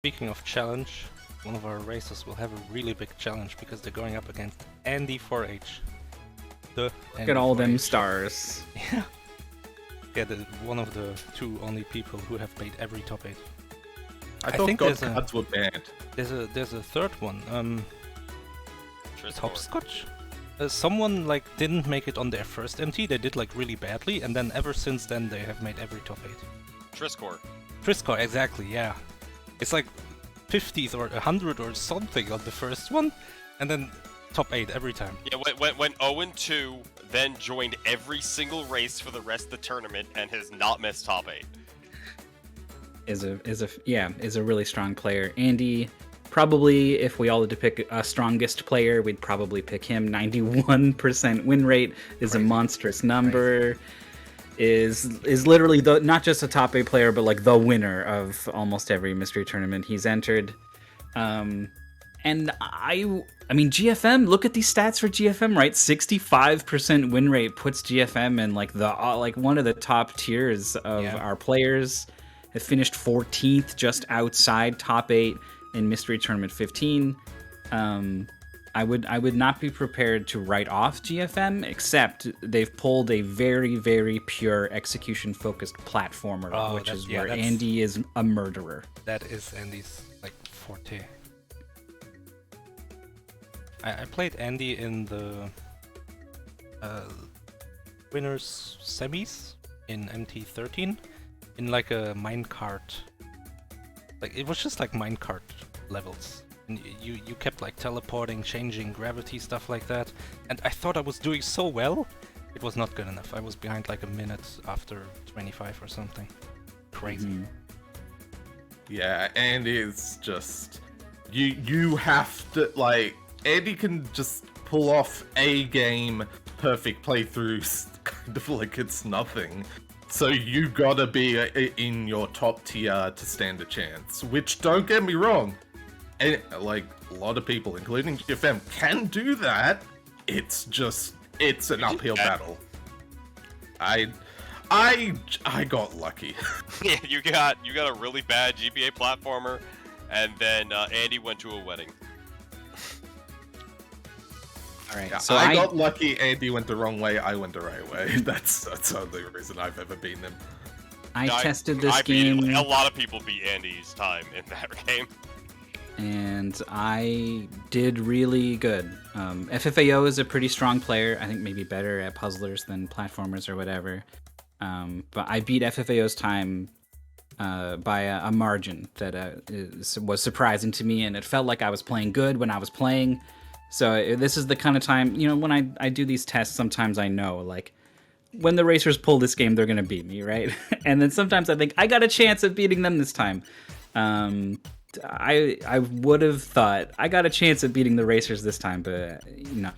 Speaking of challenge, one of our racers will have a really big challenge because they're going up against AND4H. Look at all them stars. Yeah. Yeah, one of the two only people who have made every top 8. I thought God cards were banned. There's a third one. Triscore. Hopscotch? Someone like didn't make it on their first MT. They did like really badly, and then ever since then they have made every top 8. Triscore. Triscore, exactly. Yeah. It's like 50th or 100 or something on the first one, and then top 8 every time. Yeah, went 0-2, then joined every single race for the rest of the tournament and has not missed top 8. Is a really strong player. Andy, probably if we all had to pick a strongest player, we'd probably pick him. 91% win rate is a monstrous number. Is literally not just a top 8 player, but like the winner of almost every mystery tournament he's entered. And I mean GFM, look at these stats for GFM, right? 65% win rate puts GFM in like the one of the top tiers of our players. Have finished 14th, just outside top 8 in mystery tournament 15. I would not be prepared to write off GFM, except they've pulled a very, very pure execution-focused platformer, which is where Andy is a murderer. That is Andy's like forte. I played Andy in the winners semis in MT13 in like a minecart. Like it was just like minecart levels. And you kept like teleporting, changing gravity, stuff like that. And I thought I was doing so well. It was not good enough. I was behind like a minute after 25 or something. Crazy. Mm-hmm. Yeah, Andy is just... You have to, like... Andy can just pull off a game perfect playthroughs kind of like it's nothing. So you gotta be in your top tier to stand a chance. Which, don't get me wrong, and like a lot of people, including GFM, can do that. It's just, it's an uphill battle. I got lucky. Yeah, you got a really bad GPA platformer, and then Andy went to a wedding. All right, Yeah, so I got lucky. Andy went the wrong way. I went the right way. That's the only reason I've ever beaten him. I tested this game. A lot of people beat Andy's time in that game. And I did really good. FFAO is a pretty strong player. I think maybe better at puzzlers than platformers or whatever. But I beat FFAO's time by a margin that was surprising to me, and it felt like I was playing good when I was playing. So this is the kind of time, you know, when I do these tests, sometimes I know, like, when the racers pull this game, they're going to beat me, right? And then sometimes I think, I got a chance at beating them this time. I would have thought I got a chance at beating the racers this time, but no,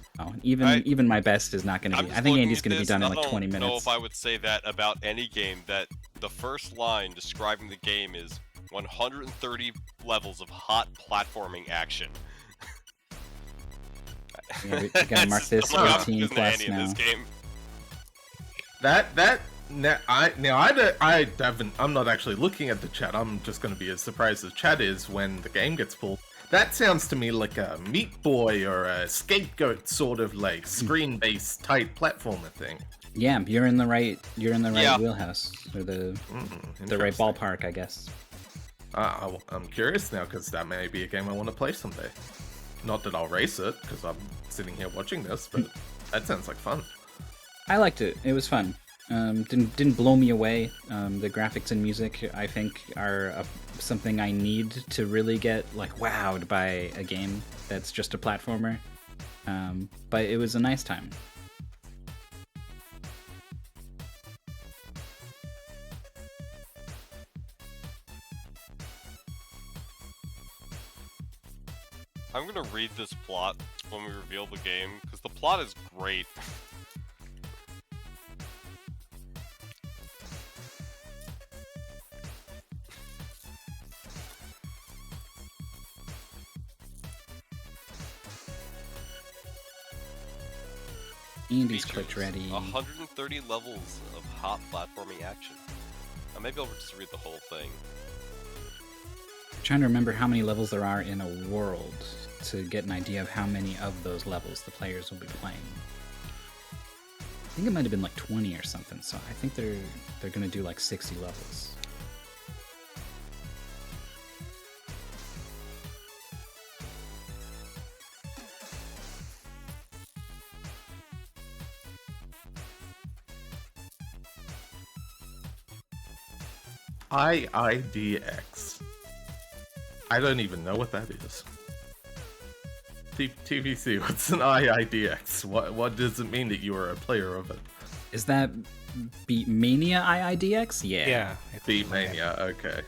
even my best is not going to be. I think Andy's going to be done in like 20 minutes. I don't know if I would say that about any game, that the first line describing the game is 130 levels of hot platforming action. Yeah, we gotta mark this 18 plus now. This game. I haven't. I'm not actually looking at the chat. I'm just going to be as surprised as chat is when the game gets pulled. That sounds to me like a Meat Boy or a Scapegoat sort of like screen-based type platformer thing. Yeah, you're in the right wheelhouse, or the right ballpark, I guess. I'm curious now because that may be a game I want to play someday. Not that I'll race it, because I'm sitting here watching this, but that sounds like fun. I liked it. It was fun. Didn't blow me away. The graphics and music, I think, are something I need to really get like wowed by a game that's just a platformer. But it was a nice time. I'm gonna read this plot when we reveal the game, because the plot is great. Andy's clicked ready. 130 levels of hot platforming action. Maybe I'll just read the whole thing. trying to remember how many levels there are in a world to get an idea of how many of those levels the players will be playing. I think it might have been like 20 or something, so I think they're gonna do like 60 levels. IIDX. I don't even know what that is. TVC, what's an IIDX? What does it mean that you are a player of it? Is that Beatmania IIDX? Yeah. Yeah. It's Beatmania, okay.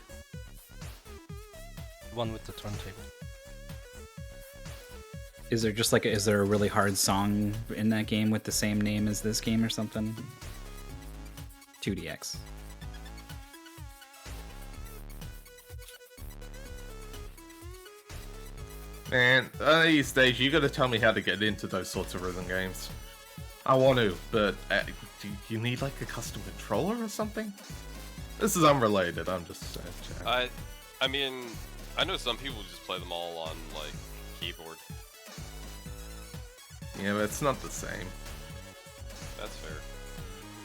the one with the turntable. Is there just like is there a really hard song in that game with the same name as this game or something? 2DX. Man, these days you gotta tell me how to get into those sorts of rhythm games. I want to, but do you need like a custom controller or something? This is unrelated, I'm just checking. I mean, I know some people just play them all on, like, keyboard. Yeah, but it's not the same. That's fair.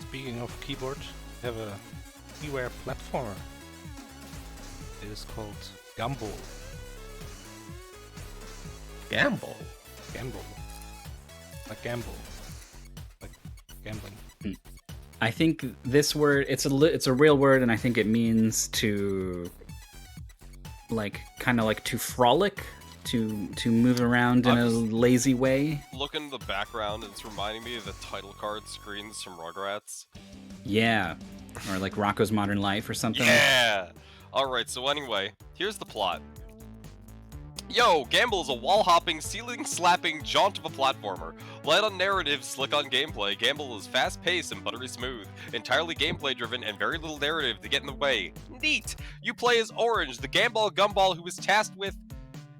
Speaking of keyboard, we have a WiiWare platformer. It is called Gambol. Gambol? Gambol. Like gamble. Like gambling. I think this word it's a real word, and I think it means to like kind of like to frolic, to move around in a lazy way. Looking in the background, it's reminding me of the title card screens from Rugrats. Yeah, or like Rocko's Modern Life or something. Yeah! Alright, so anyway, here's the plot. Yo, Gambol is a wall-hopping, ceiling-slapping jaunt of a platformer. Light on narrative, slick on gameplay, Gambol is fast-paced and buttery smooth, entirely gameplay-driven and very little narrative to get in the way. Neat! You play as Orange, the Gambol gumball who is tasked with...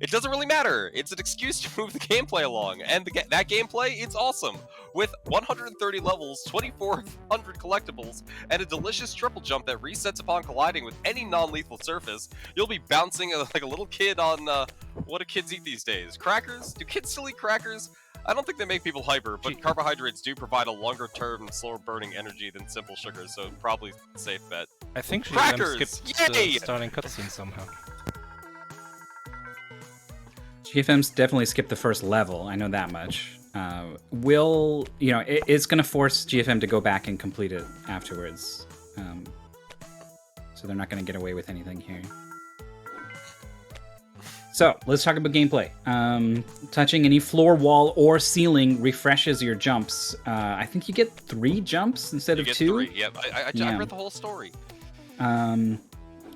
It doesn't really matter. It's an excuse to move the gameplay along, and that gameplay, it's awesome. With 130 levels, 2,400 collectibles, and a delicious triple jump that resets upon colliding with any non-lethal surface, you'll be bouncing like a little kid on, what do kids eat these days? Crackers? Do kids still eat crackers? I don't think they make people hyper, but carbohydrates do provide a longer-term, slower-burning energy than simple sugars, so probably safe bet. I think she Crackers! skipped Yay! the starting cutscene somehow. GFM's definitely skipped the first level. I know that much. It's going to force GFM to go back and complete it afterwards. So they're not going to get away with anything here. So let's talk about gameplay. Touching any floor, wall, or ceiling refreshes your jumps. I think you get 3 jumps instead of 2. 3. Yep, I read the whole story.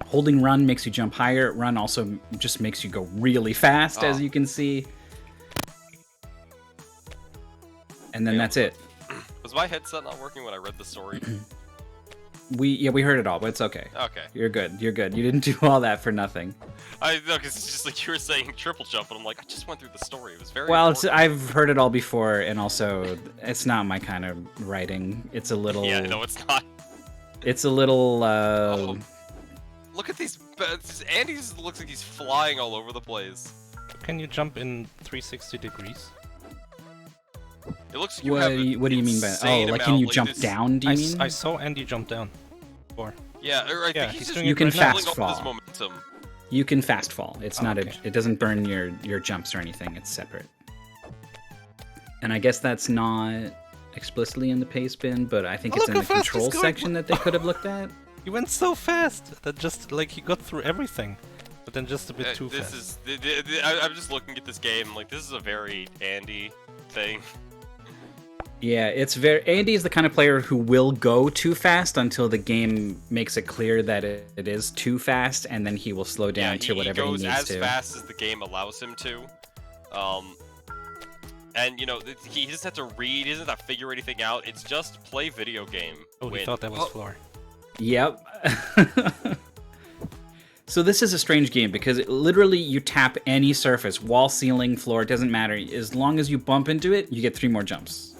Holding run makes you jump higher. Run also just makes you go really fast, as you can see. And then that's it. Was my headset not working when I read the story? We heard it all, but it's okay. Okay. You're good. You didn't do all that for nothing. I know, because it's just like you were saying triple jump, and I'm like, I just went through the story. It was very well. important. I've heard it all before, and also it's not my kind of writing. It's a little. Yeah, no, it's not. It's a little. Look at these. Andy looks like he's flying all over the place. Can you jump in 360 degrees? It looks like you What have do you mean by? Oh, like can you jump down? Do you mean? I saw Andy jump down. Yeah, or I Yeah, think he's he's just doing You it can right now. fast pulling off fall. this momentum. You can fast fall. It's not okay. it doesn't burn your jumps or anything. It's separate. And I guess that's not explicitly in the pace bin, but I think Oh, it's look in the how fast he's control going. section that they could have looked at. He went so fast that just like he got through everything, but then just a bit too This fast. I'm just looking at this game. Like, this is a very Andy thing. Yeah, it's very. Andy is the kind of player who will go too fast until the game makes it clear that it is too fast, and then he will slow down to whatever he goes needs as to. fast as the game allows him to. And he doesn't have to read. He doesn't have to figure anything out. It's just play video game. Oh, he win. thought that was floor. Yep. So this is a strange game because literally you tap any surface, wall, ceiling, floor, it doesn't matter. As long as you bump into it, you get 3 more jumps.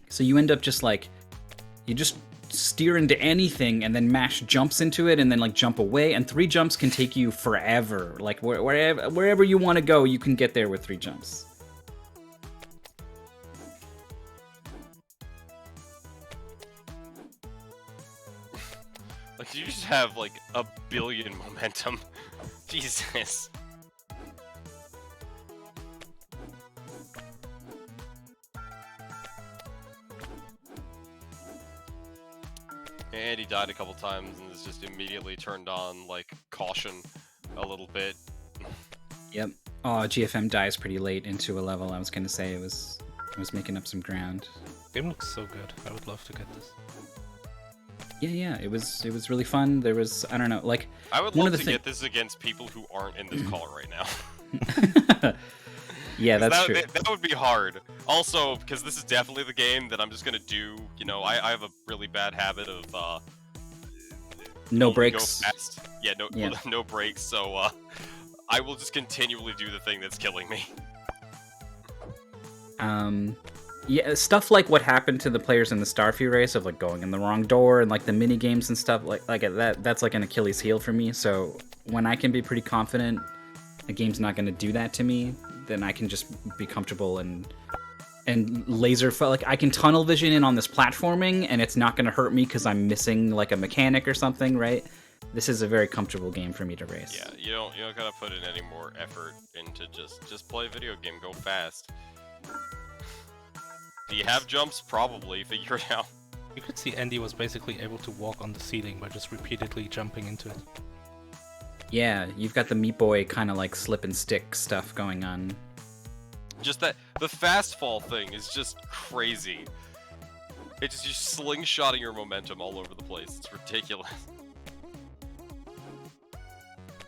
So you end up just like, you just steer into anything and then mash jumps into it and then like jump away, and 3 jumps can take you forever. Like wherever you want to go, you can get there with 3 jumps. Like, you just have like a billion momentum. Jesus. And he died a couple times and is just immediately turned on like caution a little bit. Yep. Oh, GFM dies pretty late into a level. I was gonna say it was making up some ground. Game looks so good. I would love to get this. Yeah, it was really fun. There was, I don't know, like I would one love of to the get this against people who aren't in this call right now. Yeah, that's true. That would be hard. Also, because this is definitely the game that I'm just gonna do. You know, I have a really bad habit of No go breaks. fast. Yeah, no breaks. So I will just continually do the thing that's killing me. Yeah, stuff like what happened to the players in the Starfy race of like going in the wrong door and like the mini games and stuff like that's like an Achilles heel for me. So when I can be pretty confident a game's not going to do that to me, then I can just be comfortable and like I can tunnel vision in on this platforming and it's not going to hurt me because I'm missing like a mechanic or something, right? This is a very comfortable game for me to race. Yeah, you don't gotta put in any more effort into just play a video game, go fast. Do you have jumps? Probably. Figure it out. You could see Andy was basically able to walk on the ceiling by just repeatedly jumping into it. Yeah, you've got the Meat Boy kind of like slip and stick stuff going on. Just that the fast fall thing is just crazy. It's just you slingshotting your momentum all over the place. It's ridiculous.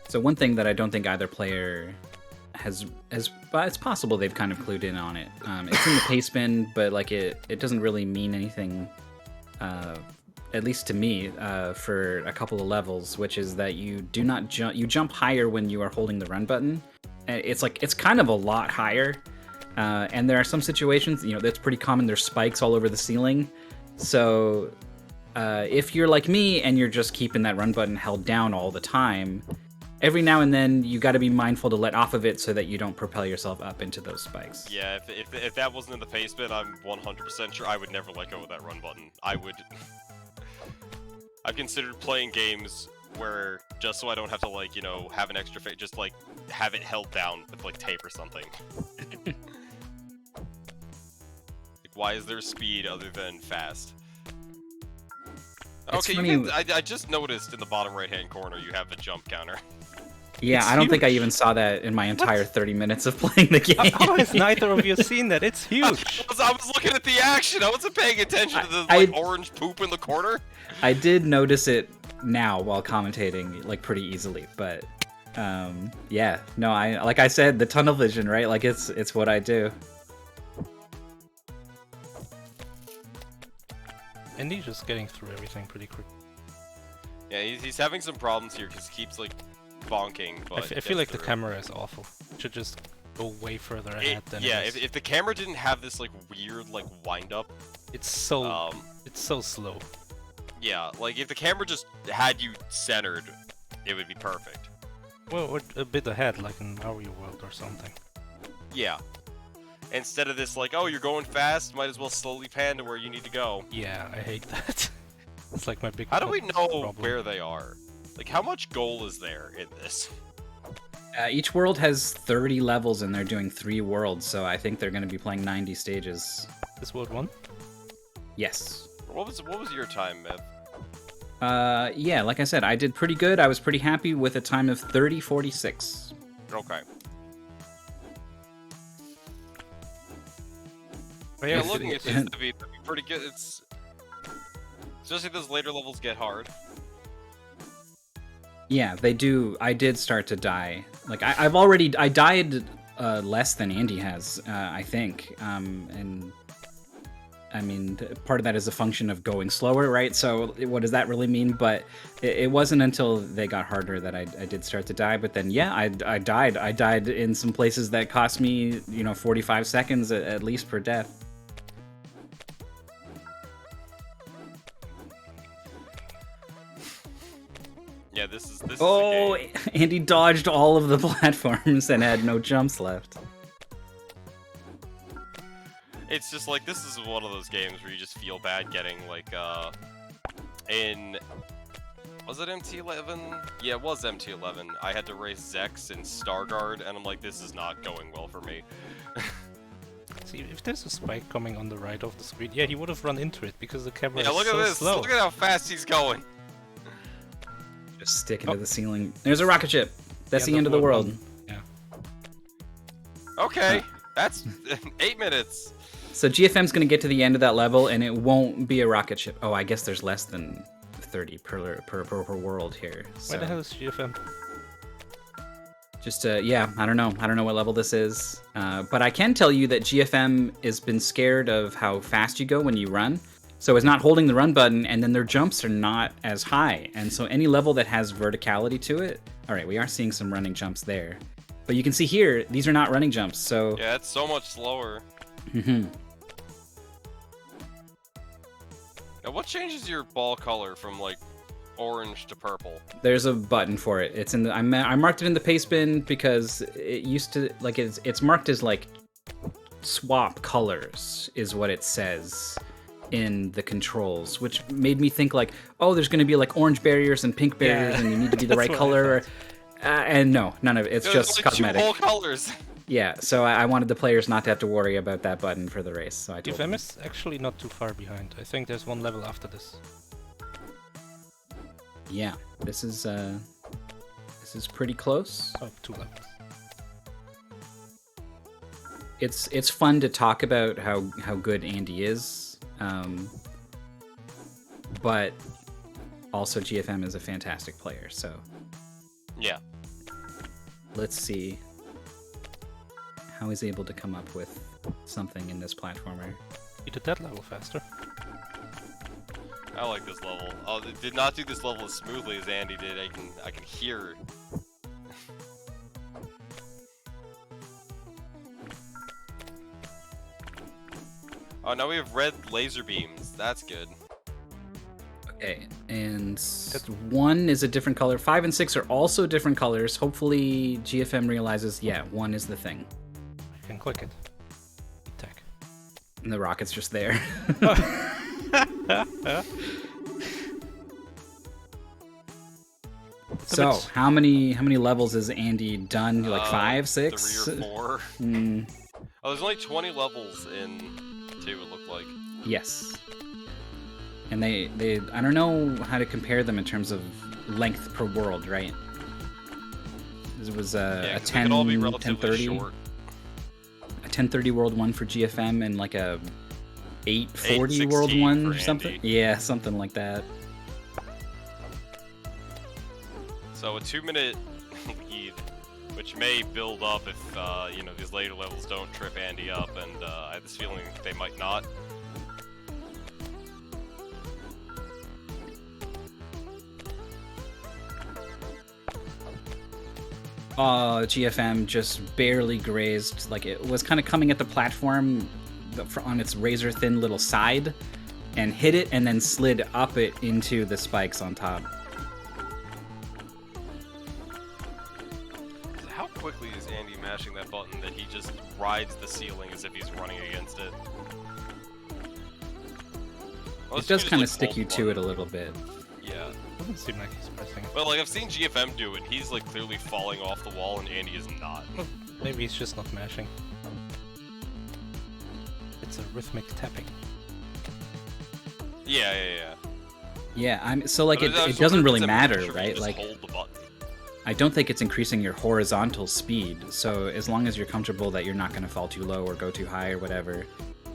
So one thing that I don't think either player has, but it's possible they've kind of clued in on it. It's in the pace bin, but like it doesn't really mean anything, at least to me, for a couple of levels, which is that you do not jump. You jump higher when you are holding the run button. It's kind of a lot higher, and there are some situations, that's pretty common. There's spikes all over the ceiling, so if you're like me and you're just keeping that run button held down all the time, every now and then you got to be mindful to let off of it so that you don't propel yourself up into those spikes. Yeah, if that wasn't in the pace bin, I'm 100% sure I would never let go of that run button. I've considered playing games where, just so I don't have to like, have an extra just like have it held down with like tape or something. Like, why is there speed other than fast? It's Okay, funny. I just noticed in the bottom right-hand corner you have the jump counter. Yeah, It's I don't think I huge. even saw that in my entire 30 minutes of playing the game. How has neither of you seen that? It's huge! I was looking at the action. I wasn't paying attention to the I- orange poop in the corner. I did notice it now while commentating, like pretty easily, but yeah, no, like I said, the tunnel vision, right? Like it's what I do. Andy's just getting through everything pretty quick. Yeah, he's having some problems here because he keeps like bonking. But I feel like gets the through. camera is awful. It should just go way further ahead than Yeah, it is. if the camera didn't have this like weird like wind up, It's so it's so slow. yeah, like if the camera just had you centered, it would be perfect. Well, or a bit ahead, like in Mario World or something. Yeah. Instead of this like, oh, you're going fast, might as well slowly pan to where you need to go. Yeah, I hate that. It's like my big. How do we know problem. where they are? Like, how much goal is there in this? Each world has 30 levels and they're doing 3 worlds, so I think they're going to be playing 90 stages. This World 1? Yes. What was your time, Mev? Yeah, like I said, I did pretty good. I was pretty happy with a time of 30:46. Okay. But Yeah, if- looking at this, that'd be pretty good. It's especially those later levels get hard. Yeah, they do. I did start to die. Like I died less than Andy has, I think. And I mean, part of that is a function of going slower, right? So what does that really mean? But it wasn't until they got harder that I did start to die. But then, yeah, I died. I died in some places that cost me, 45 seconds at least per death. This Oh, is a game. Andy dodged all of the platforms and had no jumps left. It's just like, this is one of those games where you just feel bad getting, like, in... Was it MT11? Yeah, it was MT11. I had to race Zex in Starguard, and I'm like, this is not going well for me. See, if there's a spike coming on the right of the screen, yeah, he would have run into it because the camera Yeah, is look so at this. slow. Look at how fast he's going. Just sticking to the ceiling. There's a rocket ship. That's Yeah, the end of the world. Yeah. Okay, that's 8 minutes. So GFM's gonna get to the end of that level, and it won't be a rocket ship. Oh, I guess there's less than 30 per world here. So. Where the hell is GFM? Just yeah, I don't know what level this is, but I can tell you that GFM has been scared of how fast you go when you run, so it's not holding the run button, and then their jumps are not as high, and so any level that has verticality to it. All right, we are seeing some running jumps there, but you can see here these are not running jumps. So Yeah, it's so much slower. Mhm. Now, what changes your ball color from like orange to purple? There's a button for it. It's in the I marked it in the paste bin because it used to like it's marked as like swap colors is what it says in the controls, which made me think like, oh, there's going to be like orange barriers and pink barriers, and you need to be the right That's what I color. And no, none of it. It's There's just only cosmetic. two whole colors. Yeah, so I wanted the players not to have to worry about that button for the race. So I told them. GFM is actually not too far behind. I think there's one level after this. Yeah, this is pretty close. Oh, 2 levels. It's fun to talk about how good Andy is, but also GFM is a fantastic player. So Yeah. let's see how he's able to come up with something in this platformer. You did that level faster. I like this level. Oh, they did not do this level as smoothly as Andy did. I can hear. Oh, now we have red laser beams. That's good. Okay, and 1 is a different color. 5 and 6 are also different colors. Hopefully GFM realizes, yeah, 1 is the thing. You can click it. Attack. And the rocket's just there. So, how many levels has Andy done? Like 5, 6? 3 or 4. Mm, Oh, there's only 20 levels in 2, it looked like. yes. And they I don't know how to compare them in terms of length per world, right? This was Yeah, a 'cause they 10 could all be relatively 1030 short. a 1030 world one for GFM and like a 840 world 816 one for or something. Andy. Yeah, something like that. So a 2-minute lead, which may build up if these later levels don't trip Andy up, and I have this feeling they might not. GFM just barely grazed. Like it was kind of coming at the platform on its razor thin little side and hit it and then slid up it into the spikes on top. How quickly is Andy mashing that button that he just rides the ceiling as if he's running against it? It does kind of stick you to it a little bit. Yeah. Doesn't seem like he's pressing it. Well, like, I've seen GFM do it. He's, like, clearly falling off the wall, and Andy is not. Well, maybe he's just not mashing. It's a rhythmic tapping. Yeah. Yeah, I'm so like But it I was doesn't wondering really if it's a matter, measure if you right? just Like hold the button. I don't think it's increasing your horizontal speed. So as long as you're comfortable that you're not going to fall too low or go too high or whatever,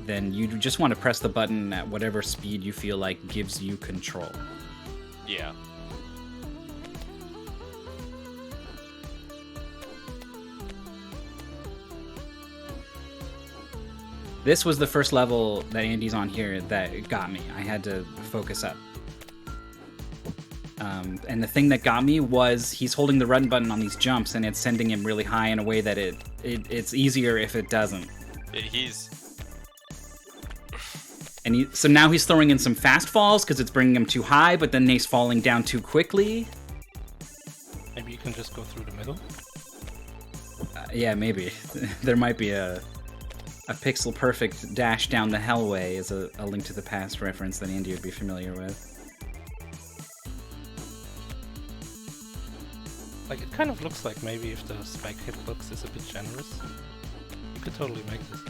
then you just want to press the button at whatever speed you feel like gives you control. Yeah. This was the first level that Andy's on here that got me. I had to focus up. And the thing that got me was he's holding the run button on these jumps and it's sending him really high in a way that it's easier if it doesn't. So now he's throwing in some fast falls because it's bringing him too high, but then he's falling down too quickly. can just go through the middle. Yeah, maybe. There might be a pixel perfect dash down the hellway is a Link to the Past reference that Andy would be familiar with. Like, it kind of looks like maybe if the spike hitbox is a bit generous, you could totally make this.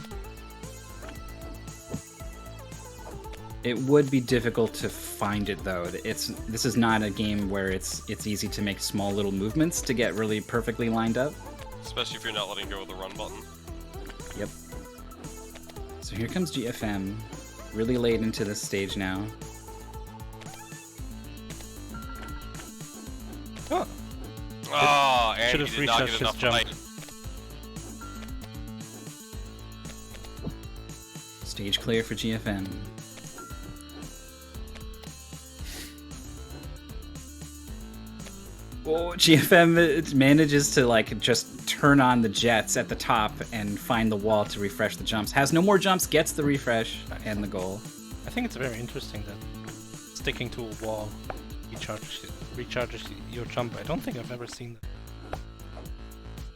It would be difficult to find it though. This is not a game where it's easy to make small little movements to get really perfectly lined up. Especially if you're not letting go of the run button. Yep. So here comes GFM, really late into this stage now. Oh, Oh, and should've he did not get recharged his enough jump. height. Stage clear for GFM. Oh, GFM manages to like just turn on the jets at the top and find the wall to refresh the jumps. Has no more jumps, gets the refresh and the goal. I think it's very interesting that sticking to a wall recharges your jump. I don't think I've ever seen that.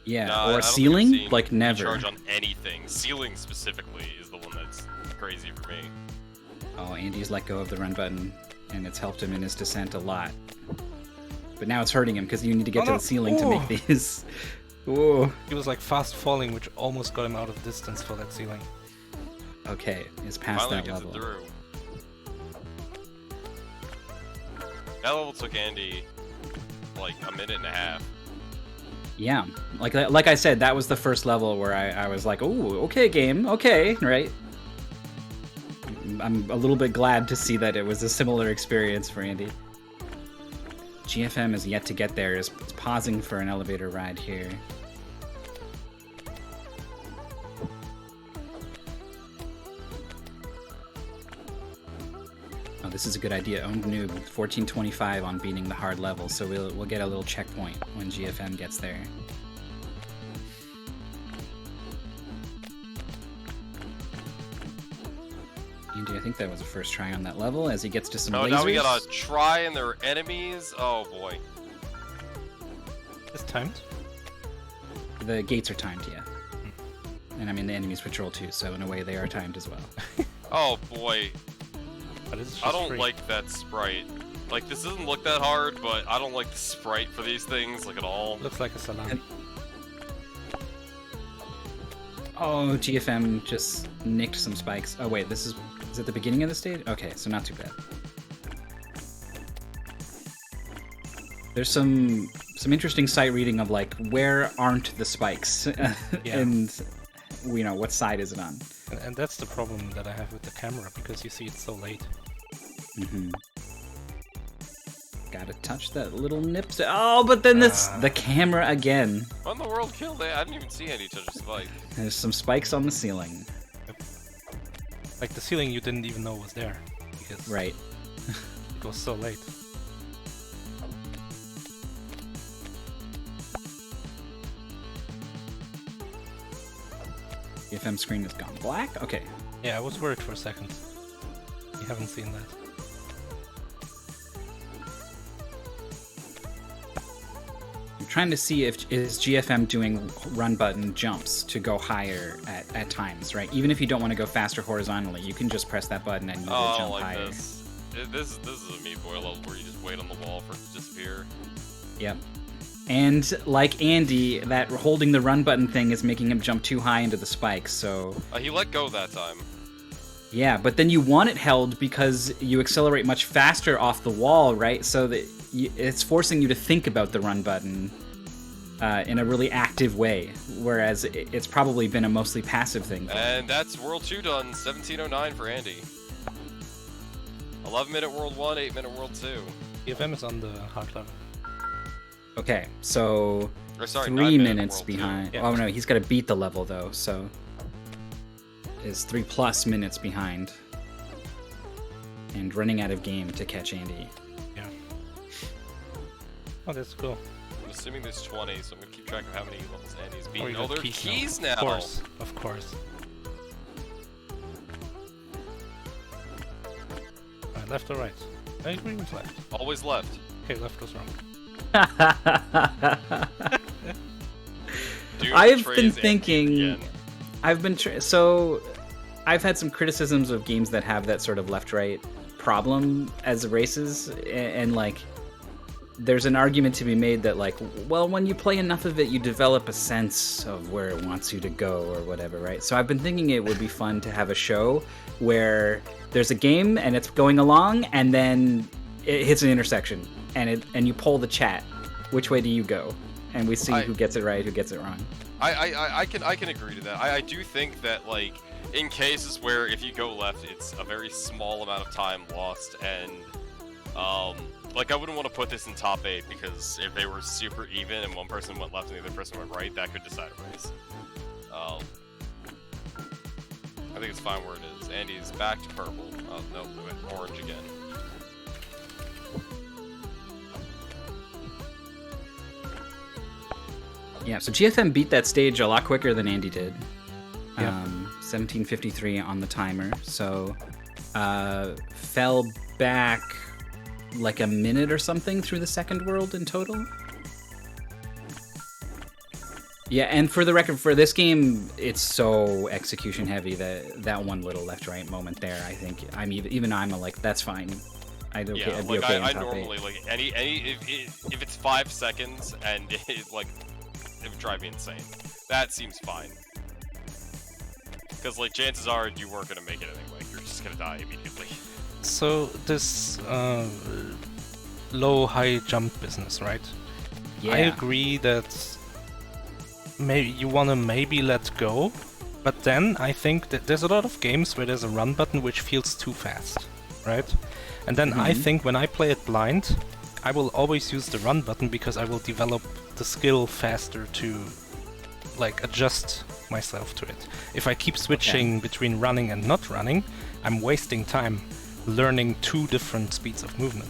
Yeah, No, I or don't think I've ceiling, seen like never. Charge on anything. Ceiling specifically is the one that's crazy for me. Oh, Andy's let go of the run button, and it's helped him in his descent a lot. But now it's hurting him because you need to get Oh, to no. the ceiling to Ooh. make these. Ooh. He was like fast falling, which almost got him out of distance for that ceiling. Okay, it's past Finally that gets level. it through. That level took Andy like a minute and a half. Yeah, like I said, that was the first level where I was like, "Ooh, okay, game, okay, right." I'm a little bit glad to see that it was a similar experience for Andy. GFM is yet to get there. Is pausing for an elevator ride here. Oh, this is a good idea. Owned noob, 1425 on beating the hard level, so we'll get a little checkpoint when GFM gets there. Andy, I think that was a first try on that level as he gets to some No, lasers. now we gotta try and their enemies. Oh boy. It's timed. The gates are timed, yeah. And I mean, the enemies patrol too, so in a way they are timed as well. Oh boy. But it's just I don't free. like that sprite. Like, this doesn't look that hard, but I don't like the sprite for these things, like, at all. Looks like a salami. Oh, GFM just nicked some spikes. Oh wait, is it the beginning of the stage? Okay, so not too bad. There's some interesting sight reading of like where aren't the spikes, and you know what side is it on. And that's the problem that I have with the camera, because you see it so late. Mm-hmm. Gotta touch that little nip. Oh, but then the camera again. What in the world killed it? I didn't even see Andy touch a spike. There's some spikes on the ceiling. Like the ceiling you didn't even know was there, because Right. it was so late. GFM screen has gone black. Okay. Yeah, I was worried for a second. You haven't seen that. I'm trying to see if is GFM doing run button jumps to go higher at times, right? Even if you don't want to go faster horizontally, you can just press that button and you Oh, will I don't jump like higher. this. This is a Meat Boy level where you just wait on the wall for it to disappear. Yep. And like Andy, that holding the run button thing is making him jump too high into the spikes, so... He let go that time. Yeah, but then you want it held because you accelerate much faster off the wall, right? So that it's forcing you to think about the run button in a really active way, whereas it's probably been a mostly passive thing. And that's World 2 done, 1709 for Andy. 11-minute World 1, 8-minute World 2. GFM is on the hard level. Okay, so Or sorry, 3 9-minute minutes World 2. behind. Yeah. Oh no, he's got to beat the level though, so is 3+ minutes behind, and running out of game to catch Andy. Yeah. Oh, that's cool. I'm assuming there's 20, so I'm gonna keep track of how many levels Andy's Oh, beaten. you Oh, got there are keys keys now! Of course, of course. Left or right? I agree with left. Always left. Okay, left was wrong. I've betrays been Andy thinking. again. I've had some criticisms of games that have that sort of left-right problem as races, and like, there's an argument to be made that like, well, when you play enough of it, you develop a sense of where it wants you to go or whatever, right? So I've been thinking it would be fun to have a show where there's a game and it's going along, and then it hits an intersection, and you poll the chat, which way do you go? And we see who gets it right, who gets it wrong. I can agree to that. I do think that, like, in cases where if you go left, it's a very small amount of time lost, and like, I wouldn't want to put this in top 8 because if they were super even and one person went left and the other person went right, that could decide a race. I think it's fine where it is. Andy's back to purple. Oh no, we went orange again. Yeah, so GFM beat that stage a lot quicker than Andy did. Yeah. 1753 on the timer, so fell back like a minute or something through the second world in total. Yeah, and for the record, for this game, it's so execution heavy that one little left-right moment there, I think, even I'm like, that's fine. I'd be Yeah, like okay in I top normally 8. like any if it's 5 seconds and it like it would drive me insane. That seems fine. Because like chances are you weren't gonna make it anyway. You're just gonna die immediately. So this low-high jump business, right? Yeah. I agree that maybe you want to maybe let go, but then I think that there's a lot of games where there's a run button which feels too fast, right? And then I think when I play it blind, I will always use the run button because I will develop the skill faster to like adjust myself to it. If I keep switching between running and not running, I'm wasting time learning 2 different speeds of movement.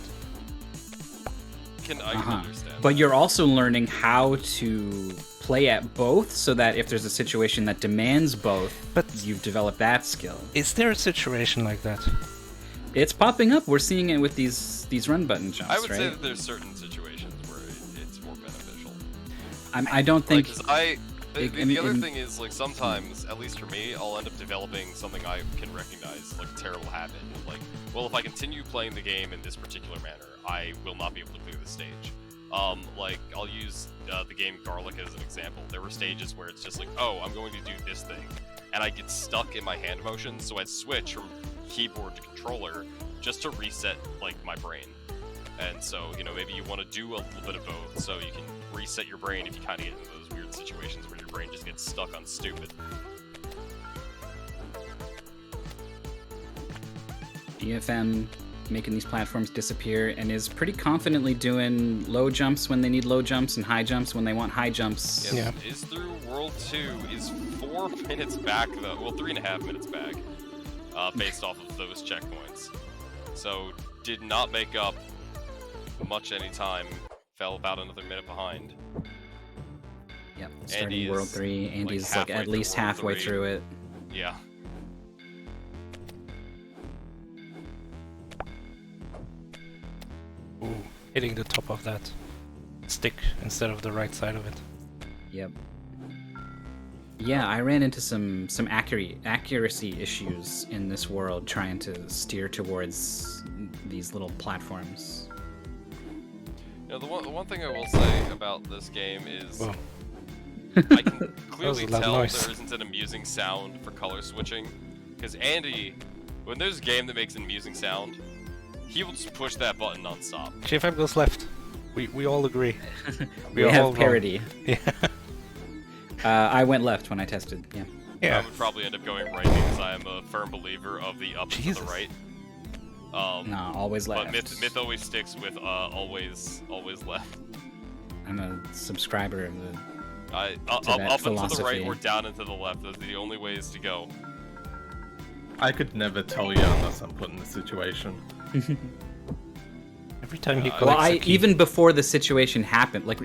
I can understand. But you're also learning how to play at both, so that if there's a situation that demands both, But you've developed that skill. is there a situation like that? It's popping up. We're seeing it with these run button jumps, I would right? say that there's certain situations where it's more beneficial. I don't think. Like, 'cause the other thing is, like, sometimes, at least for me, I'll end up developing something I can recognize, like a terrible habit. Like, well, if I continue playing the game in this particular manner, I will not be able to clear the stage. Like, I'll use the game Garlic as an example. There were stages where it's just like, oh, I'm going to do this thing, and I get stuck in my hand motion, so I'd switch from keyboard to controller just to reset, like, my brain. And so, you know, maybe you want to do a little bit of both, so you can reset your brain if you kind of get into those weird situations where your brain just gets stuck on stupid. GFM making these platforms disappear and is pretty confidently doing low jumps when they need low jumps and high jumps when they want high jumps. Yes, Yeah. Is through World 2 is 4 minutes back, though. Well, 3.5 minutes back, based off of those checkpoints. So, did not make up much any time. Fell about another minute behind. Yep. Andy Starting World is, 3, Andy's like halfway at through least World halfway 3. through it. Yeah. Ooh, hitting the top of that stick instead of the right side of it. Yep. Yeah, I ran into some accuracy issues in this world trying to steer towards these little platforms. You know, the one thing I will say about this game is Whoa. I can clearly a loud tell noise. there isn't an amusing sound for color switching. Because Andy, when there's a game that makes an amusing sound, he will just push that button non-stop. GFM goes left. We all agree. We are all have wrong. parity. Yeah. I went left when I tested. Yeah. I Yeah. would probably end up going right because I am a firm believer of the up and to Jesus. the right. No, always left. But Myth always sticks with always left. I'm a subscriber of the. Up that and to the right philosophy. or down and to the left. Those are the only ways to go. I could never tell you unless I'm put in the situation. Every time he Well, collects Well, a key. even before the situation happened, like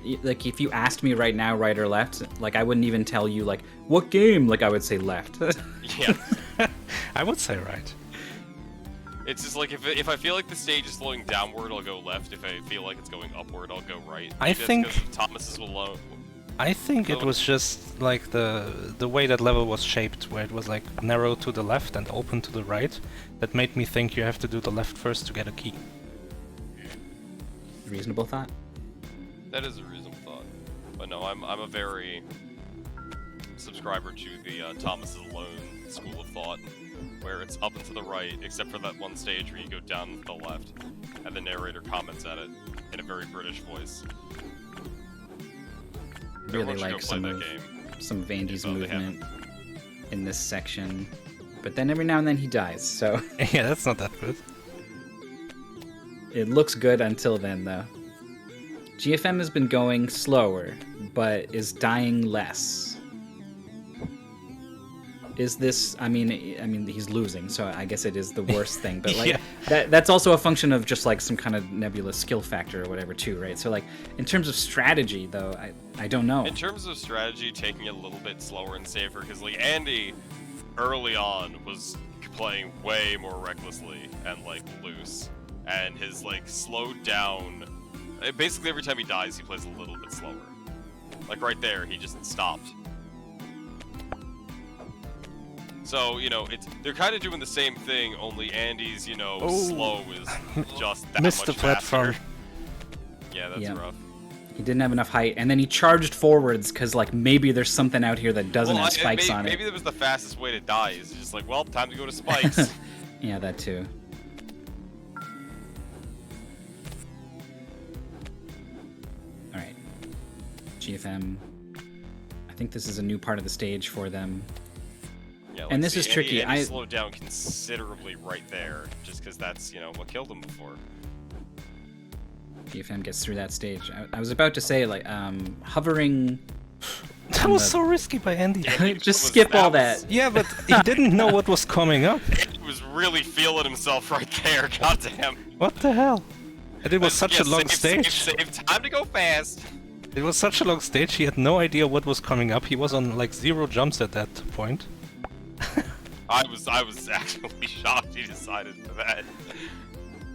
if you asked me right now, right or left, like I wouldn't even tell you like what game. Like I would say left. Yeah. I would say right. It's just like if I feel like the stage is slowing downward, I'll go left. If I feel like it's going upward, I'll go right. I Maybe that's think- 'cause of Thomas's alone. I think it Oh. was just like the way that level was shaped, where it was like narrow to the left and open to the right, that made me think you have to do the left first to get a key. Reasonable thought. That is a reasonable thought. But no, I'm a very subscriber to the Thomas's alone school of thought, where it's up and to the right, except for that one stage where you go down to the left, and the narrator comments at it in a very British voice. Really Everyone should go like play some that of game. some Vandy's Oh, they movement in this section, but then every now and then he dies. So Yeah, that's not that good. it looks good until then, though. GFM has been going slower, but is dying less. Is this? I mean, he's losing, so I guess it is the worst thing. But like, Yeah. that's also a function of just like some kind of nebulous skill factor or whatever, too, right? So like, in terms of strategy, though, I don't know. In terms of strategy, taking it a little bit slower and safer, because like Andy, early on, was playing way more recklessly and like loose, and his like slowed down. Basically, every time he dies, he plays a little bit slower. Like right there, he just stopped. So, you know, they're kind of doing the same thing, only Andy's, you know, Oh. slow is just that Missed much the platform. faster. Yeah, that's Yeah. rough. He didn't have enough height, and then he charged forwards because like maybe there's something out here that doesn't have spikes on it. Maybe that was the fastest way to die. Is just like, well, time to go to spikes. Yeah, that too. All right, GFM. I think this is a new part of the stage for them. Yeah, And this is tricky. Andy I- slowed down considerably right there, just because that's, you know, what killed him before. GFM gets through that stage. I was about to say like hovering. That was so risky by Andy. Just skip all that. Yeah, but he didn't know what was coming up. He was really feeling himself right there. Goddamn. What the hell? And it was such a long save, stage. Save, time to go fast. It was such a long stage, he had no idea what was coming up. He was on like 0 jumps at that point. I was actually shocked he decided for that.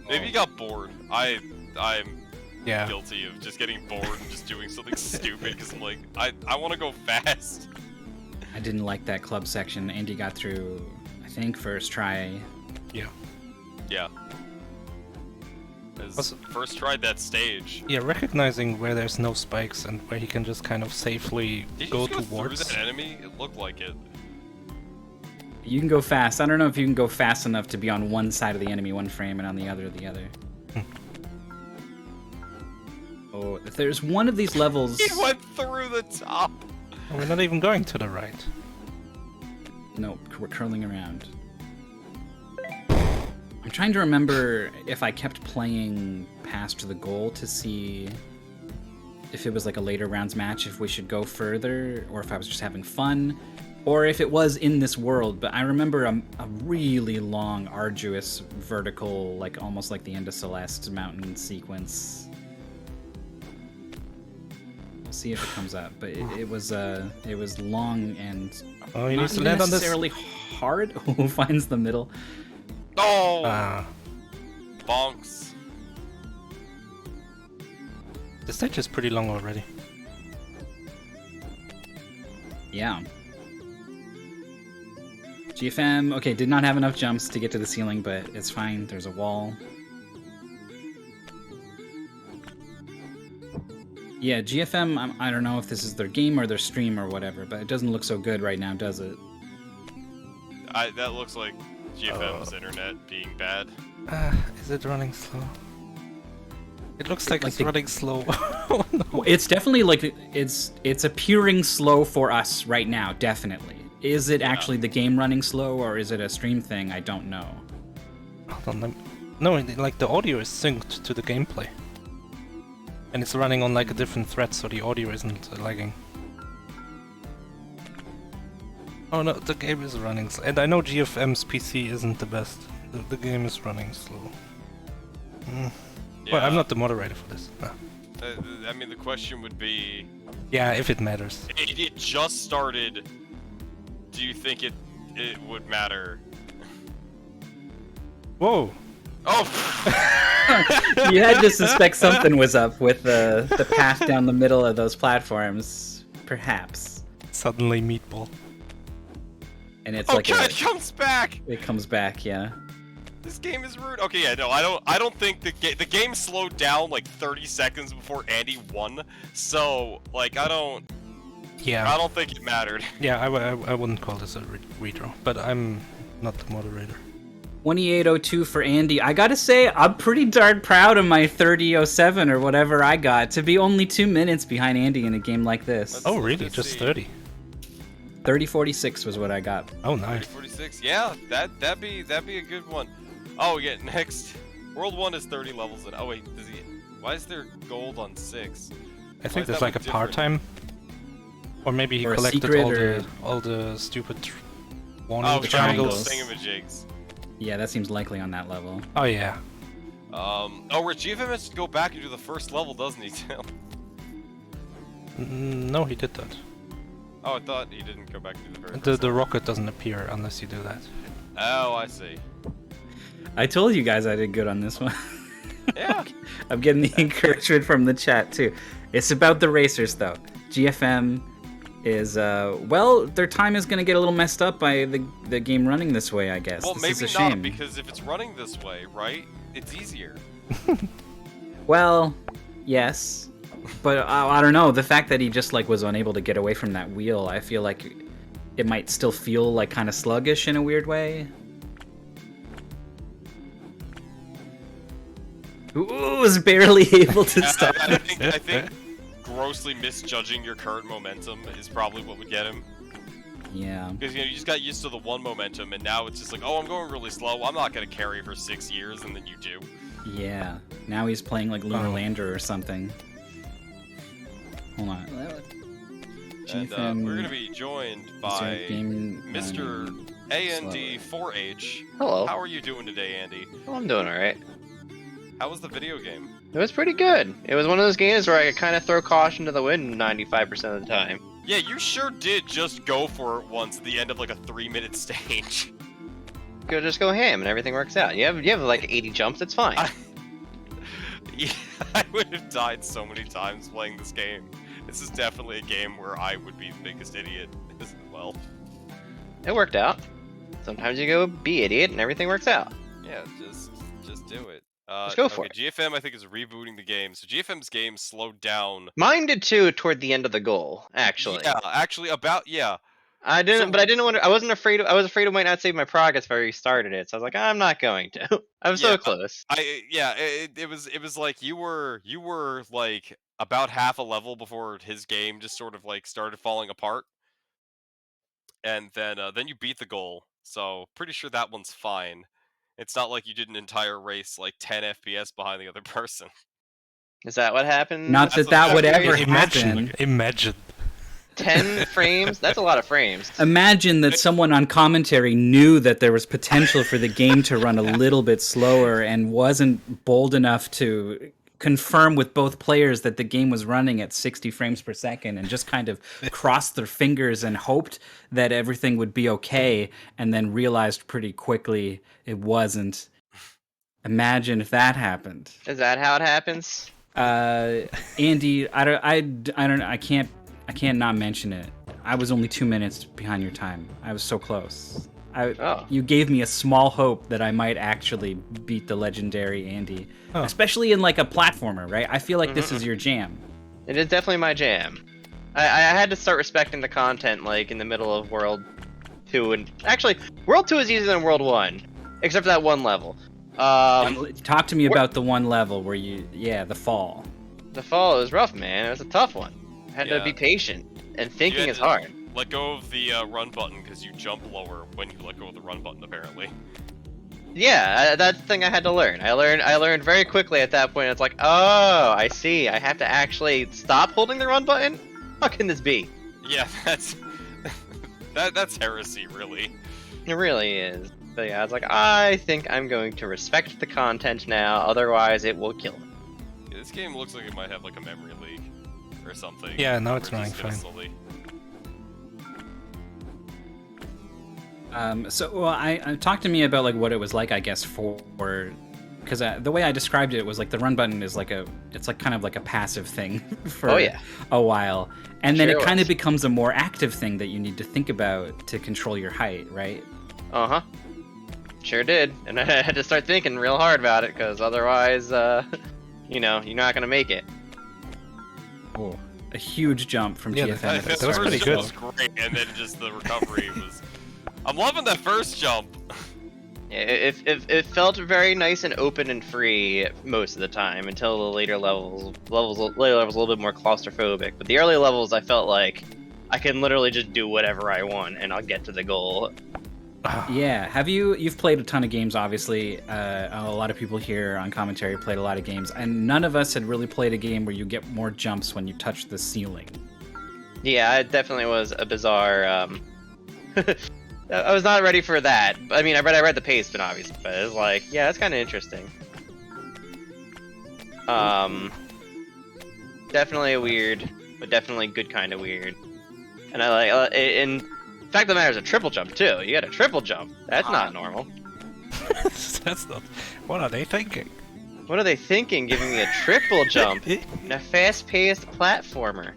Maybe he got bored. I'm Yeah. guilty of just getting bored and just doing something stupid because I'm like, I want to go fast. I didn't like that club section. Andy got through, I think, first try. Yeah. Yeah. First tried that stage. Yeah, recognizing where there's no spikes and where he can just kind of safely Did go you just go towards. through that enemy? It looked like it. You can go fast. I don't know if you can go fast enough to be on one side of the enemy one frame and on the other the other. Oh, if there's one of these levels. He went through the top. We're not even going to the right. No, we're curling around. I'm trying to remember if I kept playing past the goal to see if it was like a later rounds match, if we should go further, or if I was just having fun, or if it was in this world. But I remember a really long, arduous, vertical, like almost like the end of Celeste mountain sequence. We'll see if it comes up, but it was long and Oh, he not needs to land on this. necessarily hard. Who finds the middle? Oh, Ah, bonks. the stage is pretty long already. Yeah. GFM, okay, did not have enough jumps to get to the ceiling, but it's fine. There's a wall. Yeah, GFM, I don't know if this is their game or their stream or whatever, but it doesn't look so good right now, does it? That looks like GFM's internet being bad. Is it running slow? It looks like, Like it's the- running slow. Oh no. Well, it's definitely like it's appearing slow for us right now, definitely. Is it actually the game running slow or is it a stream thing? I don't know. Hold on, no, like the audio is synced to the gameplay. And it's running on like a different thread, so the audio isn't lagging. Oh no, the game is running slow. And I know GFM's PC isn't the best. The game is running slow. Well, I'm not the moderator for this. Ah. I mean, the question would be, Yeah, if it matters. it just started. Do you think it would matter? Whoa! Oh! You had to suspect something was up with the path down the middle of those platforms, perhaps. Suddenly meatball. And it's Oh, like God, it comes back! it comes back, yeah. This game is rude. Okay, yeah, no, I don't think the game slowed down like 30 seconds before Andy won. So, like, I don't think it mattered. Yeah, I wouldn't call this a redraw, but I'm not the moderator. 2802 for Andy. I gotta say, I'm pretty darn proud of my 3007 or whatever I got to be only 2 minutes behind Andy in a game like this. Oh, really? Just 30? 3046 was what I got. Oh, nice. 46. Yeah, that'd be a good one. Oh, yeah. Next, World 1 is 30 levels, and oh wait, why is there gold on 6? I think there's like a part-time, or maybe he Or a collected secret all the stupid warning Oh, triangles. thingamajigs. Yeah, that seems likely on that level. Oh yeah. Oh, where GFM has to go back and do the first level, doesn't he, Tim? No, he did that. Oh, I thought he didn't go back and do the very first The rocket doesn't appear unless you do that. Oh, I see. I told you guys I did good on this one. Yeah. I'm getting the encouragement from the chat too. It's about the racers though. GFM is well, their time is gonna get a little messed up by the game running this way, I guess. Well, this maybe is a not, shame. because if it's running this way, right, it's easier. Well, yes, but I don't know. The fact that he just like was unable to get away from that wheel, I feel like it might still feel like kind of sluggish in a weird way. Ooh, was barely able to stop. I think grossly misjudging your current momentum is probably what would get him. Yeah. Because you just got used to the one momentum, and now it's just like, oh, I'm going really slow. I'm not gonna carry for 6 years, and then you do. Yeah. Now he's playing like Lunar Lander or something. Hold on. And we're gonna be joined by game Mr. AND4H. Hello. How are you doing today, Andy? Oh, I'm doing alright. How was the video game? It was pretty good. It was one of those games where I could kind of throw caution to the wind 95% of the time. Yeah, you sure did just go for it once at the end of like a 3-minute stage. Just go ham and everything works out. You have like 80 jumps, it's fine. Yeah, I would have died so many times playing this game. This is definitely a game where I would be the biggest idiot as well. It worked out. Sometimes you go be idiot and everything works out. Yeah, just do it. Let's go for it. GFM, I think, is rebooting the game. So GFM's game slowed down. Mine did too toward the end of the goal, actually. Yeah, actually, yeah. I didn't, but I didn't want to. I wasn't afraid. I was afraid it might not save my progress if I restarted it. So I was like, I'm not going to. I was so close. It was like you were like about half a level before his game just sort of like started falling apart, and then you beat the goal. So pretty sure that one's fine. It's not like you did an entire race like 10 FPS behind the other person. Is that what happened? Not that that would ever happen. Imagine. 10 frames? That's a lot of frames. Imagine that someone on commentary knew that there was potential for the game to run a little bit slower and wasn't bold enough to confirm with both players that the game was running at 60 frames per second and just kind of crossed their fingers and hoped that everything would be okay and then realized pretty quickly it wasn't. Imagine if that happened. Is that how it happens? Andy, I can't not mention it. I was only 2 minutes behind your time. I was so close. You gave me a small hope that I might actually beat the legendary Andy, especially in like a platformer, right? I feel like this is your jam. It is definitely my jam. I had to start respecting the content like in the middle of World 2, and actually World 2 is easier than World 1, except for that one level. Talk to me about the one level where the fall. The fall was rough, man. It was a tough one. I had to Yeah. be patient, and thinking You had is to hard. Let go of the run button because you jump lower when you let go of the run button, apparently. Yeah, that's the thing I had to learn. I learned very quickly at that point. It's like, oh, I see. I have to actually stop holding the run button? How can this be? Yeah, that's that's heresy, really. It really is. But yeah, I was like, I think I'm going to respect the content now, otherwise it will kill me. Yeah, this game looks like it might have like a memory leak or something. Yeah, now it's Or running just gonna fine. slowly- Talk to me about like what it was like, I guess, for because the way I described it was like the run button is like it's like kind of like a passive thing for a while, and then Sure it kind of was. becomes a more active thing that you need to think about to control your height, right? Uh-huh. Sure did. And I had to start thinking real hard about it, because otherwise, you know, you're not gonna make it. Oh, a huge jump from Yeah, GFM. that at the was start. pretty jump good. was great, and then just the recovery was. I'm loving that first jump. Yeah, it felt very nice and open and free most of the time until the later levels. Later levels a little bit more claustrophobic, but the early levels I felt like I can literally just do whatever I want and I'll get to the goal. Yeah, you've played a ton of games, obviously. A lot of people here on commentary played a lot of games, and none of us had really played a game where you get more jumps when you touch the ceiling. Yeah, it definitely was a bizarre. I was not ready for that. I mean, I read the pace, but obviously, but it's like, yeah, it's kind of interesting. Definitely weird, but definitely good kind of weird. And I like, in fact of the matter is a triple jump too. You got a triple jump. That's not normal. That's not. What are they thinking? What are they thinking, giving me a triple jump in a fast-paced platformer?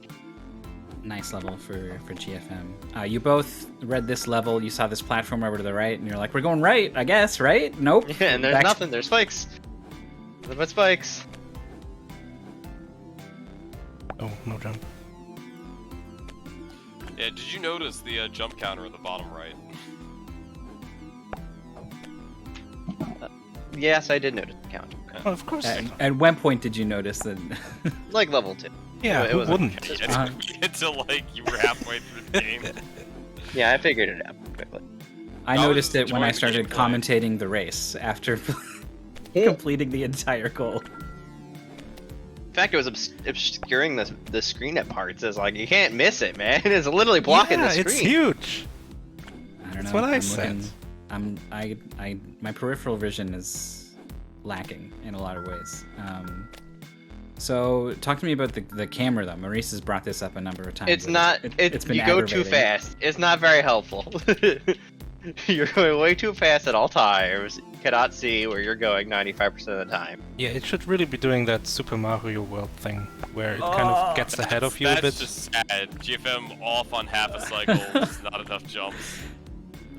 Nice level for GFM. You both read this level, you saw this platform over to the right, and you're like, we're going right, I guess, right? Nope. Yeah, and there's Back- nothing. There's spikes. Nothing but spikes. Oh, no jump. Yeah, did you notice the jump counter at the bottom right? Yes, I did notice the count. Oh, of course. At one point did you notice that? Like level 2. Yeah, it who was- wouldn't? You didn't get to like you were halfway through the game. Yeah, I figured it out quickly. I I noticed was it when I enjoying the started gameplay. commentating the race after completing the entire goal. In fact, it was obscuring the screen at parts. It's like, you can't miss it, man. It's literally blocking the screen. It's huge. I don't know. That's what I I'm said. My peripheral vision is lacking in a lot of ways. So talk to me about the camera though. Maurice has brought this up a number of times. It's not. It's been you go too aggravating. fast. It's not very helpful. You're going way too fast at all times. You cannot see where you're going 95% of the time. Yeah, it should really be doing that Super Mario World thing, where it kind of gets ahead of you a That's bit. just sad. GFM off on half a cycle, just not enough jumps.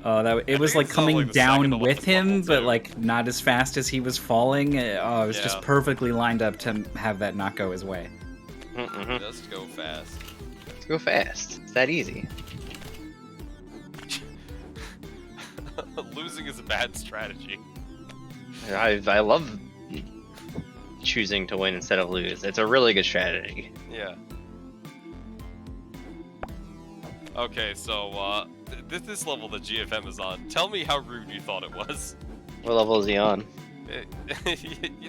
Oh, it was think like it's coming like the down second to with last him, level, but too. like not as fast as he was falling. Oh, it was Yeah. just perfectly lined up to have that not go his way. Mm-hmm. Just go fast. Let's go fast. It's that easy. Losing is a bad strategy. I love choosing to win instead of lose. It's a really good strategy. Yeah. Okay, so this level that GFM is on. Tell me how rude you thought it was. What level is he on?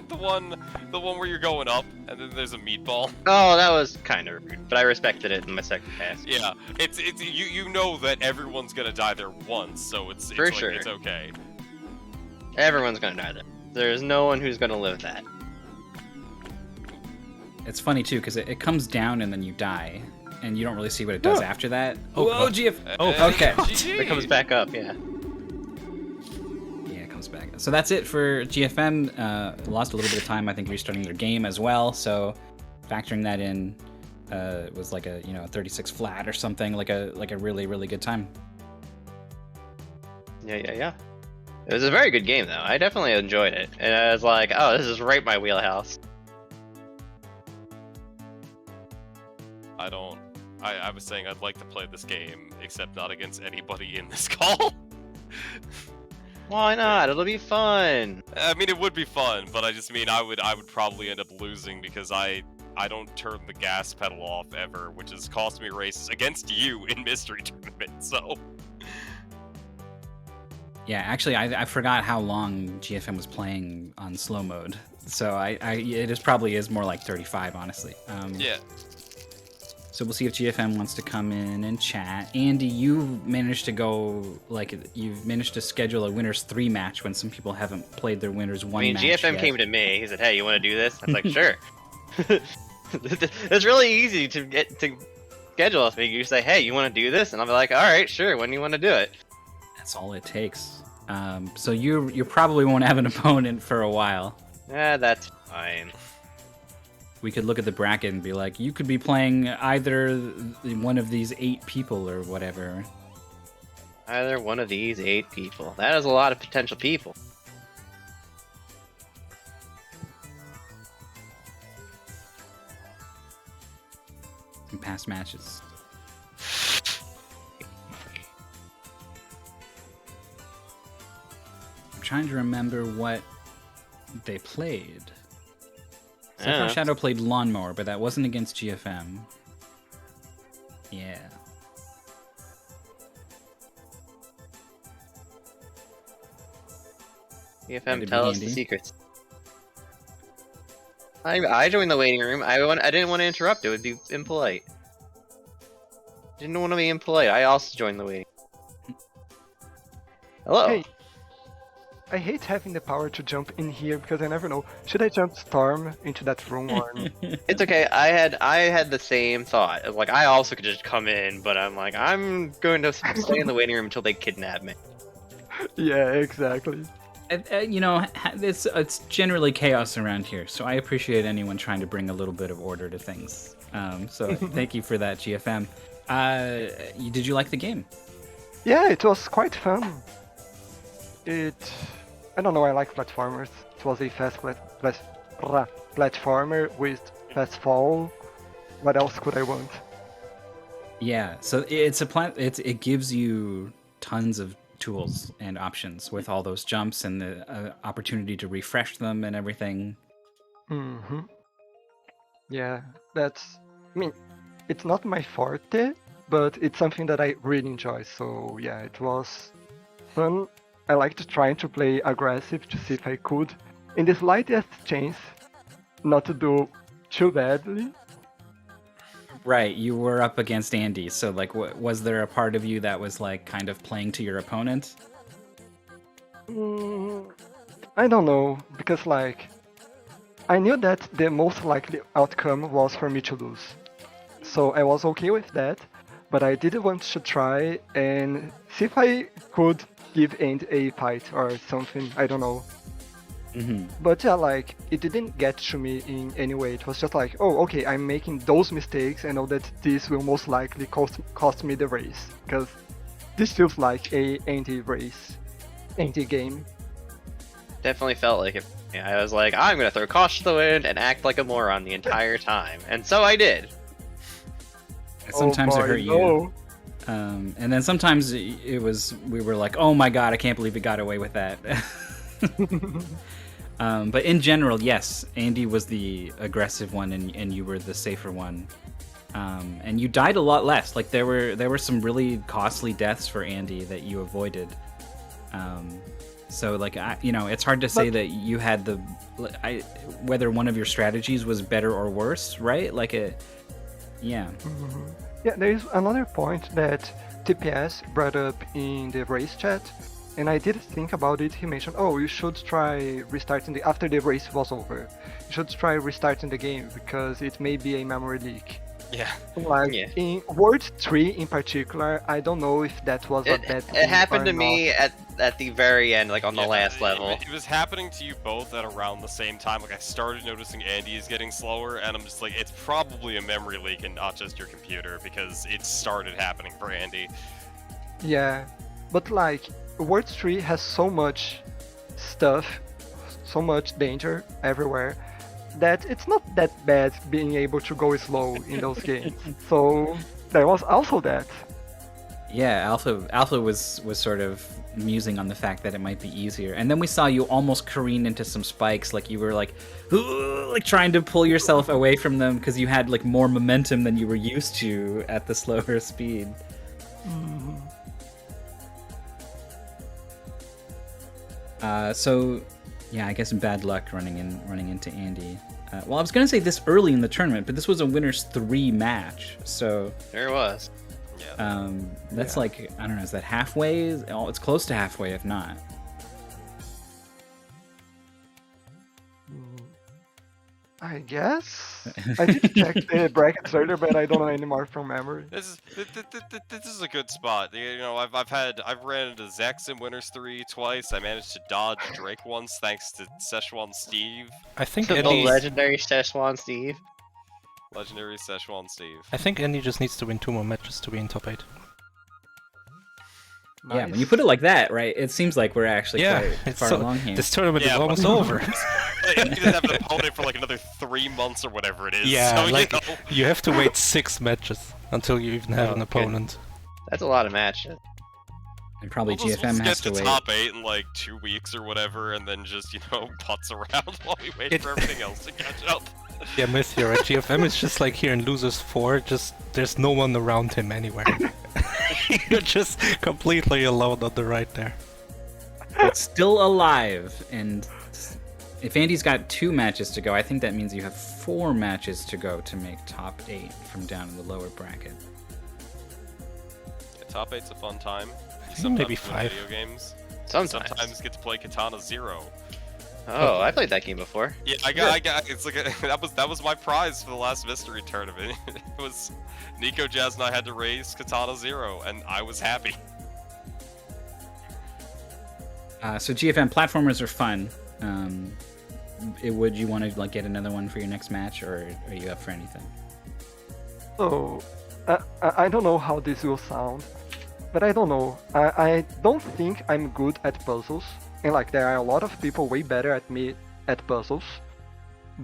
the one where you're going up, and then there's a meatball. Oh, that was kind of rude, but I respected it in my second pass. Yeah, it's you know that everyone's gonna die there once, so it's For like, sure. it's okay. Everyone's gonna die there. There's no one who's gonna live that. It's funny too because it comes down and then you die, and you don't really see what it does Oh. after that. Oh, Whoa, God. GF. Oh, okay. GG. It comes back up, yeah. Yeah, it comes back. So that's it for GFM. Lost a little bit of time, I think, restarting their game as well. So factoring that in, it was like a 36 flat or something, like a really really good time. Yeah. It was a very good game, though. I definitely enjoyed it. And I was like, oh, this is right my wheelhouse. I was saying I'd like to play this game, except not against anybody in this call. Why not? It'll be fun. I mean, it would be fun, but I just mean I would probably end up losing because I don't turn the gas pedal off ever, which has cost me races against you in Mystery Tournament, so... Yeah, actually, I forgot how long GFM was playing on slow mode. So it probably is more like 35, honestly. Yeah. So we'll see if GFM wants to come in and chat. Andy, you've managed to schedule a Winners 3 match when some people haven't played their Winners 1 I mean, match GFM yet. came to me. He said, hey, you want to do this? I was like, sure. It's really easy to get to schedule with me. You say, hey, you want to do this? And I'll be like, all right, sure. When do you want to do it? That's all it takes. So you probably won't have an opponent for a while. That's fine. We could look at the bracket and be like, you could be playing either one of these 8 people or whatever. Either one of these 8 people. That is a lot of potential people. In past matches. I'm trying to remember what they played. Sapphire Shadow played Lawnmower, but that wasn't against GFM. Yeah. GFM, tell us the secrets. I joined the waiting room. I didn't want to interrupt. It would be impolite. Didn't want to be impolite. I also joined the waiting. Hello. Hey, I hate having the power to jump in here because I never know. Should I jump Storm into that room or? It's okay. I had the same thought. Like I also could just come in, but I'm like I'm going to stay in the waiting room until they kidnap me. Yeah, exactly. You know, it's generally chaos around here, so I appreciate anyone trying to bring a little bit of order to things. So thank you for that, GFM. Did you like the game? Yeah, it was quite fun. I don't know, I like platformers. It was a fast platformer with fast fall. What else could I want? Yeah, so it gives you tons of tools and options with all those jumps and the opportunity to refresh them and everything. Mm-hmm. Yeah, I mean, it's not my forte, but it's something that I really enjoy. So yeah, it was fun. I liked trying to play aggressive to see if I could, in the slightest chance, not to do too badly. Right, you were up against Andy, so like, was there a part of you that was like kind of playing to your opponent? I don't know, because like, I knew that the most likely outcome was for me to lose. So I was okay with that, but I did want to try and see if I could give Andy a fight or something, I don't know. Mm-hmm. But yeah, like, it didn't get to me in any way. It was just like, oh, okay, I'm making those mistakes. I know that this will most likely cost me the race. Because this feels like a anti-race, anti-game. Definitely felt like it. Yeah, I was like, I'm gonna throw caution to the wind and act like a moron the entire time, and so I did. Sometimes oh it boy, hurt you. no. And then sometimes we were like, oh my god, I can't believe we got away with that. But in general, yes, Andy was the aggressive one, and you were the safer one. And you died a lot less. Like there were some really costly deaths for Andy that you avoided. So like it's hard to say that you had whether one of your strategies was better or worse, right? Like yeah. Mm-hmm. Yeah, there is another point that TPS brought up in the race chat. And I did think about it. He mentioned, oh, you should try restarting after the race was over. You should try restarting the game because it may be a memory leak. Yeah. Like in World 3 in particular, I don't know if that was a bad thing. It happened to not. me at the very end, like on the last level. It was happening to you both at around the same time. Like I started noticing Andy is getting slower, and I'm just like, it's probably a memory leak and not just your computer because it started happening for Andy. Yeah, but like World 3 has so much stuff, so much danger everywhere, that it's not that bad being able to go slow in those games. So there was also that. Yeah, Alpha was sort of musing on the fact that it might be easier, and then we saw you almost careen into some spikes, like you were like trying to pull yourself away from them because you had like more momentum than you were used to at the slower speed. Mm-hmm. So, yeah, I guess bad luck running into Andy. Well, I was gonna say this early in the tournament, but this was a winners 3 match, so There it was. Yeah. that's like, I don't know, is that halfway? Oh, it's close to halfway, if not. I guess. I did check the brackets earlier, but I don't know anymore from memory. This is a good spot. You know, I've ran into Zex in Winners 3 twice. I managed to dodge Drake once thanks to Szechuan Steve. I think The Andy. legendary Szechuan Steve. Legendary Szechuan Steve. I think Andy just needs to win 2 more matches to be in top 8. Yeah, when you put it like that, right, it seems like we're actually Yeah, quite it's far so, along here. this tournament is Yeah, almost but- over. You doesn't have an opponent for like another 3 months or whatever it is. Yeah, so, like you know. you have to wait 6 matches until you even have Oh, an good. opponent. That's a lot of matches. And probably We'll GFM just has get to to wait. top 8 in like 2 weeks or whatever, and then just, you know, putz around while we wait for everything else to catch up. Yeah, Myth, you're right. GFM is just like here in Losers 4, just there's no one around him anywhere. You're just completely alone on the right there. But still alive, and if Andy's got 2 matches to go, I think that means you have 4 matches to go to make top 8 from down in the lower bracket. Yeah, top 8's a fun time. think Sometimes maybe play 5. Video games. Sometimes. Get to play Katana Zero. Oh, I played that game before. Yeah, I got. It's like that was my prize for the last mystery tournament. It was Nico, Jazz, and I had to raise Katana Zero, and I was happy. So GFM platformers are fun. Would you want to like get another one for your next match, or are you up for anything? So, I don't know how this will sound, but I don't know. I don't think I'm good at puzzles, and like there are a lot of people way better at me at puzzles,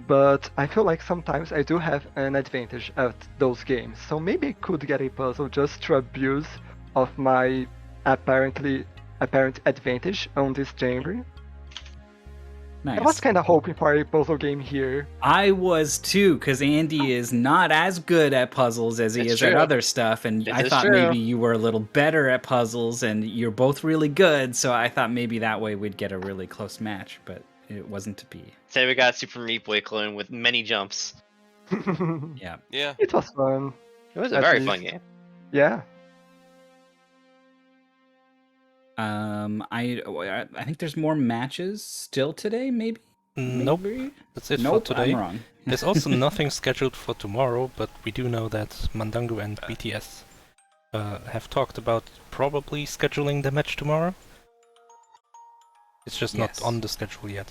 but I feel like sometimes I do have an advantage at those games. So maybe I could get a puzzle just to abuse of my apparent advantage on this genre. Nice. I was kind of hoping for a puzzle game here. I was too, because Andy is not as good at puzzles as he It's is at true. other stuff, and This I is thought true. maybe you were a little better at puzzles, and you're both really good, so I thought maybe that way we'd get a really close match, but it wasn't to be. Say we got Super Meat Boy clone with many jumps. Yeah. Yeah. It was fun. It was a At very least. fun game. Yeah. I think there's more matches still today, maybe? Nope, Maybe? that's it Nope, for today. I'm wrong. There's also nothing scheduled for tomorrow, but we do know that Mandangu and BTS have talked about probably scheduling the match tomorrow. It's just Yes. not on the schedule yet.